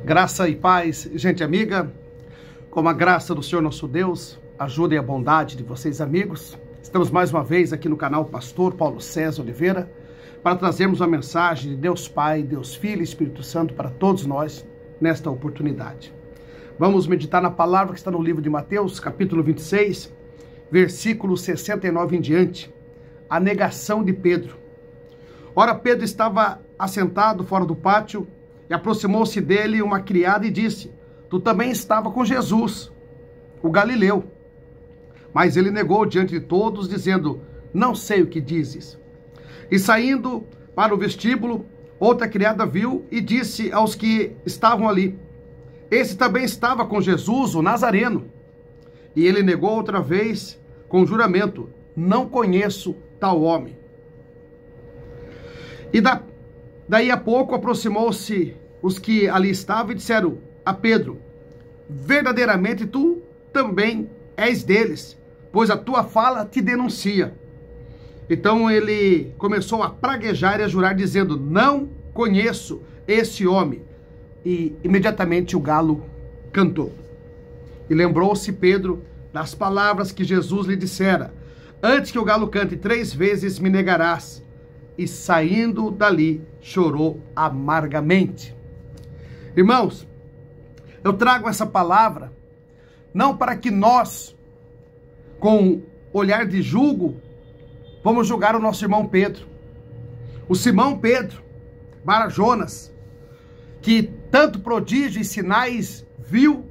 Graça e paz, gente amiga, com a graça do Senhor nosso Deus, ajuda e a bondade de vocês amigos. Estamos mais uma vez aqui no canal Pastor Paulo César Oliveira para trazermos uma mensagem de Deus Pai, Deus Filho e Espírito Santo para todos nós nesta oportunidade. Vamos meditar na palavra que está no livro de Mateus, capítulo 26, versículo 69 em diante, a negação de Pedro. Ora, Pedro estava assentado fora do pátio e aproximou-se dele uma criada e disse: Tu também estava com Jesus, o Galileu. Mas ele negou diante de todos, dizendo: Não sei o que dizes. E saindo para o vestíbulo, outra criada viu e disse aos que estavam ali: Esse também estava com Jesus, o Nazareno. E ele negou outra vez com juramento: Não conheço tal homem. E daí a pouco aproximou-se os que ali estavam e disseram a Pedro: Verdadeiramente tu também és deles, pois a tua fala te denuncia. Então ele começou a praguejar e a jurar, dizendo: Não conheço esse homem. E imediatamente o galo cantou. E lembrou-se Pedro das palavras que Jesus lhe dissera: Antes que o galo cante 3 vezes me negarás. E saindo dali, chorou amargamente. Irmãos, eu trago essa palavra não para que nós, com olhar de julgo, vamos julgar o nosso irmão Pedro. O Simão Pedro, Bar-Jonas, que tanto prodígio e sinais viu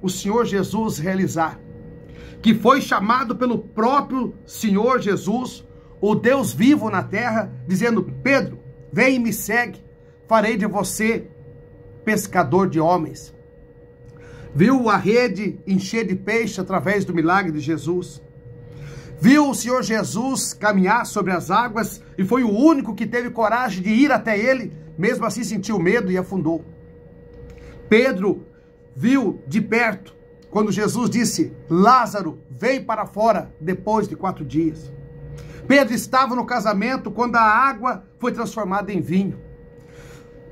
o Senhor Jesus realizar, que foi chamado pelo próprio Senhor Jesus, o Deus vivo na terra, dizendo: Pedro, vem e me segue, farei de você pescador de homens. Viu a rede encher de peixe através do milagre de Jesus. Viu o Senhor Jesus caminhar sobre as águas e foi o único que teve coragem de ir até ele, mesmo assim sentiu medo e afundou. Pedro viu de perto quando Jesus disse: Lázaro, vem para fora, depois de 4 dias. Pedro estava no casamento quando a água foi transformada em vinho.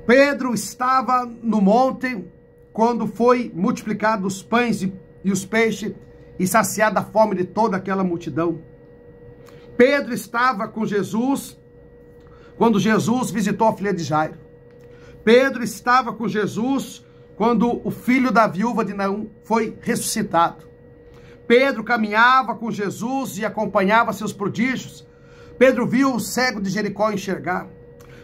Pedro estava no monte quando foi multiplicado os pães e os peixes e saciada a fome de toda aquela multidão. Pedro estava com Jesus quando Jesus visitou a filha de Jairo. Pedro estava com Jesus quando o filho da viúva de Naum foi ressuscitado. Pedro caminhava com Jesus e acompanhava seus prodígios. Pedro viu o cego de Jericó enxergar.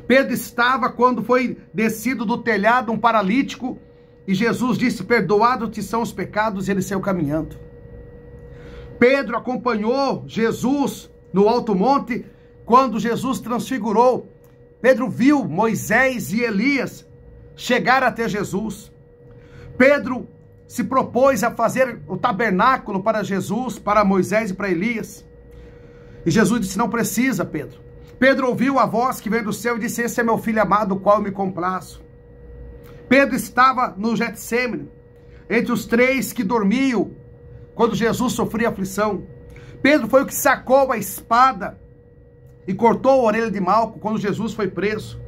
Pedro estava quando foi descido do telhado um paralítico e Jesus disse: Perdoados te são os pecados, e ele saiu caminhando. Pedro acompanhou Jesus no alto monte quando Jesus transfigurou. Pedro viu Moisés e Elias chegar até Jesus. Pedro se propôs a fazer o tabernáculo para Jesus, para Moisés e para Elias. E Jesus disse: Não precisa, Pedro. Pedro ouviu a voz que veio do céu e disse: Esse é meu filho amado, o qual eu me comprazo. Pedro estava no Getsêmani, entre os 3 que dormiam quando Jesus sofria aflição. Pedro foi o que sacou a espada e cortou a orelha de Malco quando Jesus foi preso.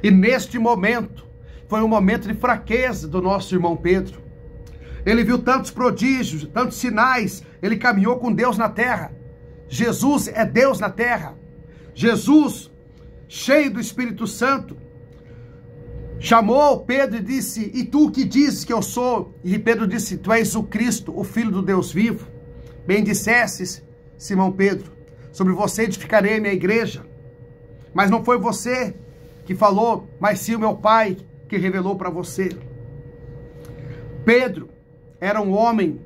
E neste momento, foi um momento de fraqueza do nosso irmão Pedro. Ele viu tantos prodígios, tantos sinais, ele caminhou com Deus na terra. Jesus é Deus na terra. Jesus, cheio do Espírito Santo, chamou Pedro e disse: E tu que dizes que eu sou? E Pedro disse: Tu és o Cristo, o Filho do Deus vivo. Bem dissestes, Simão Pedro, sobre você edificarei a minha igreja. Mas não foi você que falou, mas sim o meu Pai que revelou para você. Pedro era um homem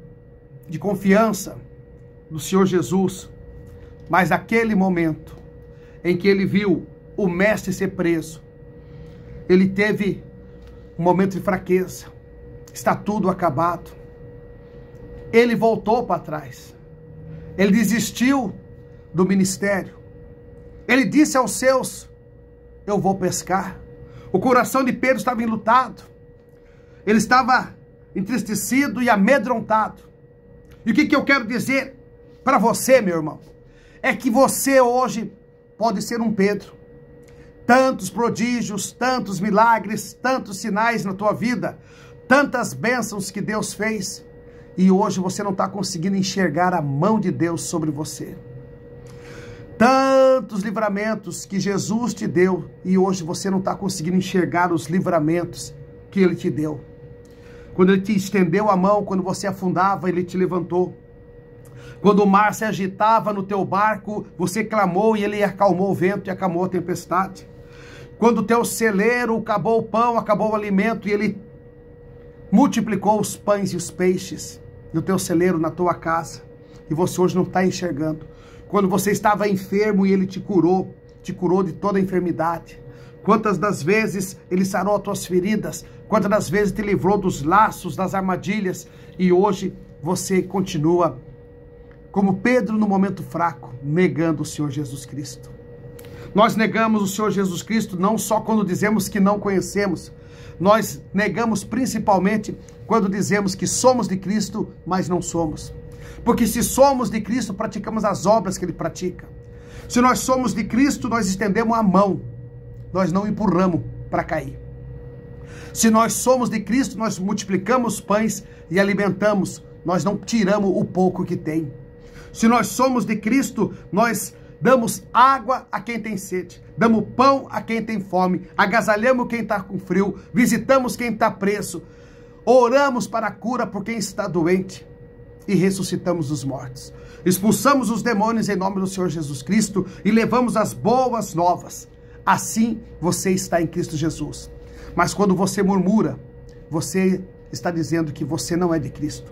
de confiança do Senhor Jesus. Mas naquele momento em que ele viu o mestre ser preso, ele teve um momento de fraqueza. Está tudo acabado. Ele voltou para trás. Ele desistiu do ministério. Ele disse aos seus: Eu vou pescar. O coração de Pedro estava enlutado. Ele estava entristecido e amedrontado. E o que eu quero dizer para você, meu irmão? É que você hoje pode ser um Pedro. tantos prodígios, tantos milagres, tantos sinais na tua vida, tantas bênçãos que Deus fez, e hoje você não está conseguindo enxergar a mão de Deus sobre você. Tantos livramentos que Jesus te deu, e hoje você não está conseguindo enxergar os livramentos que Ele te deu. Quando Ele te estendeu a mão, quando você afundava, Ele te levantou. Quando o mar se agitava no teu barco, você clamou e Ele acalmou o vento e acalmou a tempestade. Quando o teu celeiro acabou o pão, acabou o alimento, e Ele multiplicou os pães e os peixes no teu celeiro, na tua casa, e você hoje não está enxergando. Quando você estava enfermo e Ele te curou de toda a enfermidade. Quantas das vezes Ele sarou as tuas feridas, quantas das vezes te livrou dos laços, das armadilhas, e hoje você continua como Pedro no momento fraco, negando o Senhor Jesus Cristo. Nós negamos o Senhor Jesus Cristo não só quando dizemos que não conhecemos, nós negamos principalmente quando dizemos que somos de Cristo, mas não somos. Porque se somos de Cristo, praticamos as obras que Ele pratica. Se nós somos de Cristo, nós estendemos a mão, nós não empurramos para cair. Se nós somos de Cristo, nós multiplicamos pães e alimentamos, nós não tiramos o pouco que tem. Se nós somos de Cristo, nós damos água a quem tem sede, damos pão a quem tem fome, agasalhamos quem está com frio, visitamos quem está preso, oramos para a cura por quem está doente e ressuscitamos os mortos. Expulsamos os demônios em nome do Senhor Jesus Cristo e levamos as boas novas. Assim você está em Cristo Jesus. Mas quando você murmura, você está dizendo que você não é de Cristo.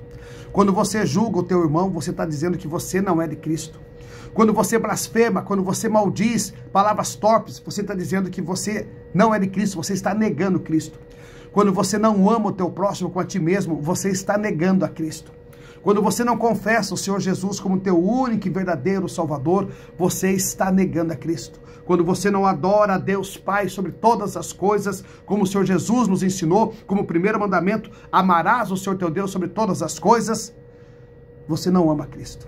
Quando você julga o teu irmão, você está dizendo que você não é de Cristo. Quando você blasfema, quando você maldiz palavras torpes, você está dizendo que você não é de Cristo, você está negando Cristo. Quando você não ama o teu próximo com a ti mesmo, você está negando a Cristo. Quando você não confessa o Senhor Jesus como teu único e verdadeiro Salvador, você está negando a Cristo. Quando você não adora a Deus Pai sobre todas as coisas, como o Senhor Jesus nos ensinou, como o primeiro mandamento, amarás o Senhor teu Deus sobre todas as coisas, você não ama Cristo.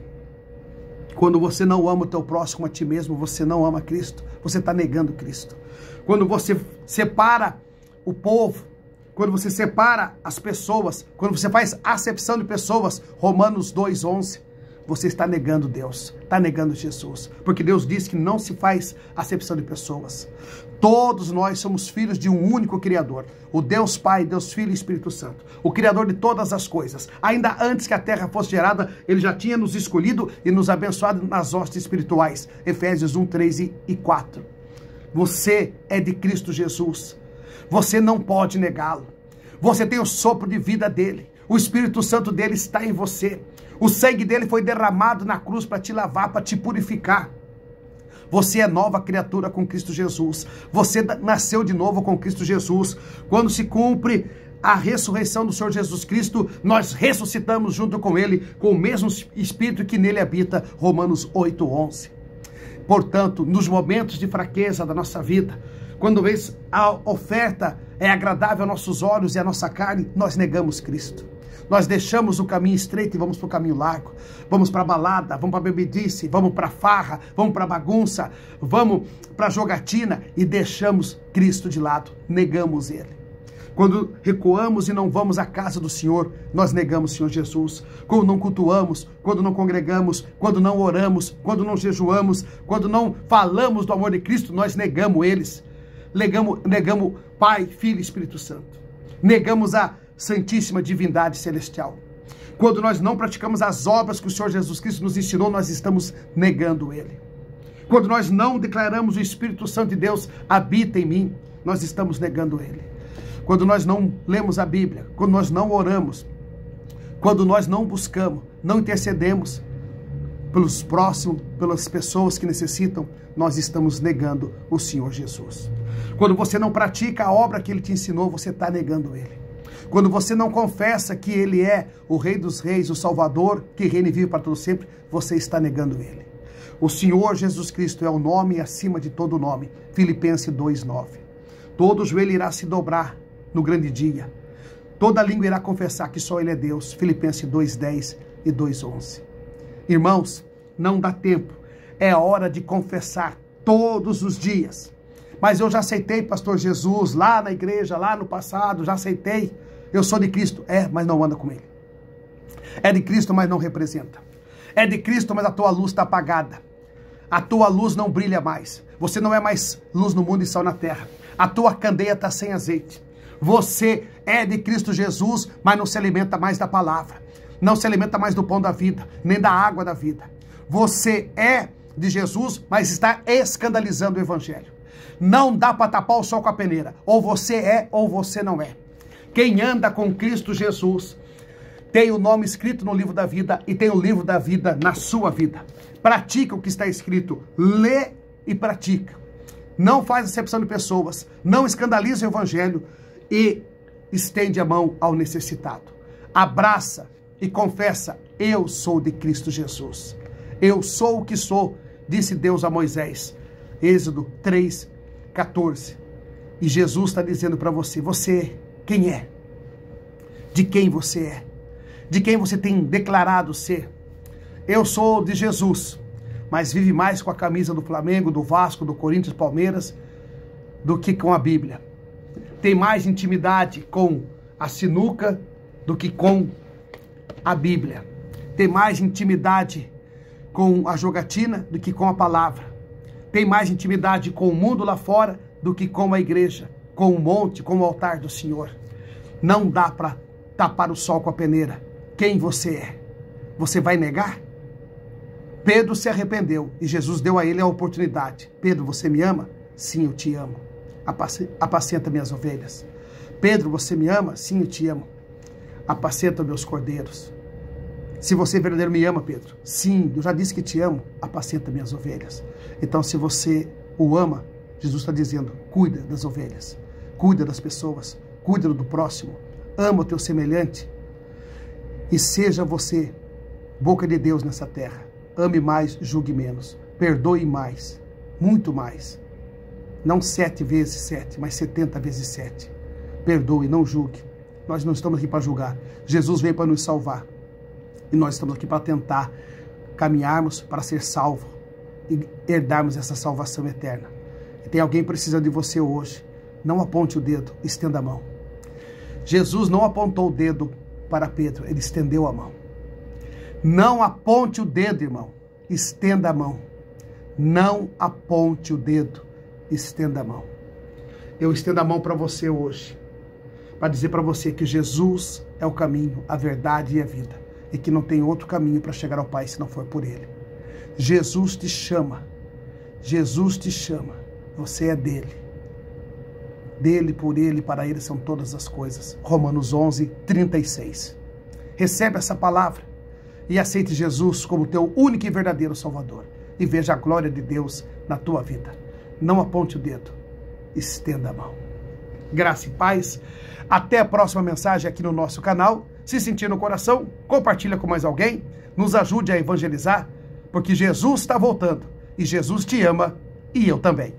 Quando você não ama o teu próximo a ti mesmo, você não ama Cristo. Você está negando Cristo. Quando você separa o povo, quando você separa as pessoas, quando você faz acepção de pessoas, Romanos 2:11, você está negando Deus, está negando Jesus. Porque Deus diz que não se faz acepção de pessoas. Todos nós somos filhos de um único Criador, o Deus Pai, Deus Filho e Espírito Santo, o Criador de todas as coisas. Ainda antes que a terra fosse gerada, Ele já tinha nos escolhido e nos abençoado nas hostes espirituais. Efésios 1:3 e 4. Você é de Cristo Jesus. Você não pode negá-lo. Você tem o sopro de vida dele. O Espírito Santo dele está em você. O sangue dele foi derramado na cruz para te lavar, para te purificar. Você é nova criatura com Cristo Jesus. Você nasceu de novo com Cristo Jesus. Quando se cumpre a ressurreição do Senhor Jesus Cristo, nós ressuscitamos junto com Ele, com o mesmo Espírito que nele habita. Romanos 8:11. Portanto, nos momentos de fraqueza da nossa vida, quando vez a oferta é agradável aos nossos olhos e à nossa carne, nós negamos Cristo. Nós deixamos o caminho estreito e vamos para o caminho largo. Vamos para a balada, vamos para a bebedice, vamos para a farra, vamos para a bagunça, vamos para a jogatina e deixamos Cristo de lado, negamos Ele. Quando recuamos e não vamos à casa do Senhor, nós negamos o Senhor Jesus. Quando não cultuamos, quando não congregamos, quando não oramos, quando não jejuamos, quando não falamos do amor de Cristo, nós negamos eles. Negamos Pai, Filho e Espírito Santo. Negamos a Santíssima Divindade Celestial. Quando nós não praticamos as obras que o Senhor Jesus Cristo nos ensinou, nós estamos negando Ele. Quando nós não declaramos o Espírito Santo de Deus habita em mim, nós estamos negando Ele. Quando nós não lemos a Bíblia, quando nós não oramos, quando nós não buscamos, não intercedemos pelos próximos, pelas pessoas que necessitam, nós estamos negando o Senhor Jesus. Quando você não pratica a obra que Ele te ensinou, você está negando Ele. Quando você não confessa que Ele é o Rei dos Reis, o Salvador, que reina e vive para todo sempre, você está negando Ele. O Senhor Jesus Cristo é o nome acima de todo nome. Filipenses 2:9. Todo joelho irá se dobrar no grande dia. Toda língua irá confessar que só Ele é Deus. Filipenses 2:10 e 2:11. Irmãos, não dá tempo. É hora de confessar todos os dias. Mas eu já aceitei, pastor Jesus, lá na igreja, lá no passado, já aceitei. Eu sou de Cristo. É, mas não anda com ele. É de Cristo, mas não representa. É de Cristo, mas a tua luz está apagada. A tua luz não brilha mais. Você não é mais luz no mundo e sal na terra. A tua candeia está sem azeite. Você é de Cristo Jesus, mas não se alimenta mais da palavra. Não se alimenta mais do pão da vida, nem da água da vida. Você é de Jesus, mas está escandalizando o evangelho. Não dá para tapar o sol com a peneira. Ou você é, ou você não é. Quem anda com Cristo Jesus tem o nome escrito no livro da vida e tem o livro da vida na sua vida. Pratica o que está escrito. Lê e pratica. Não faz acepção de pessoas. Não escandaliza o evangelho e estende a mão ao necessitado. Abraça e confessa: eu sou de Cristo Jesus. Eu sou o que sou, disse Deus a Moisés. Êxodo 3:14. E Jesus está dizendo para você: você, quem é? De quem você é? De quem você tem declarado ser? Eu sou de Jesus, mas vive mais com a camisa do Flamengo, do Vasco, do Corinthians, Palmeiras, do que com a Bíblia. Tem mais intimidade com a sinuca do que com a Bíblia. Tem mais intimidade com a jogatina do que com a palavra. Tem mais intimidade com o mundo lá fora do que com a igreja, com o monte, com o altar do Senhor. Não dá para tapar o sol com a peneira. Quem você é? Você vai negar? Pedro se arrependeu e Jesus deu a ele a oportunidade. Pedro, você me ama? Sim, eu te amo. Apacenta minhas ovelhas. Pedro, você me ama? Sim, eu te amo. Apacenta meus cordeiros. Se você verdadeiro me ama, Pedro, sim, eu já disse que te amo, apacenta minhas ovelhas. Então, se você o ama, Jesus está dizendo: cuida das ovelhas, cuida das pessoas, cuida do próximo, ama o teu semelhante e seja você boca de Deus nessa terra. Ame mais, julgue menos, perdoe mais, muito mais. Não 7 vezes 7, mas 70 vezes 7. Perdoe, não julgue. Nós não estamos aqui para julgar. Jesus veio para nos salvar. E nós estamos aqui para tentar caminharmos para ser salvo e herdarmos essa salvação eterna. E tem alguém precisando de você hoje. Não aponte o dedo, estenda a mão. Jesus não apontou o dedo para Pedro, ele estendeu a mão. Não aponte o dedo, irmão, estenda a mão. Não aponte o dedo, estenda a mão. Eu estendo a mão para você hoje, para dizer para você que Jesus é o caminho, a verdade e a vida. E que não tem outro caminho para chegar ao Pai se não for por Ele. Jesus te chama. Jesus te chama. Você é dele. Dele, por Ele, para Ele são todas as coisas. Romanos 11:36. Recebe essa palavra e aceite Jesus como teu único e verdadeiro Salvador. E veja a glória de Deus na tua vida. Não aponte o dedo. Estenda a mão. Graça e paz. Até a próxima mensagem aqui no nosso canal. Se sentir no coração, compartilha com mais alguém, nos ajude a evangelizar, porque Jesus está voltando e Jesus te ama e eu também.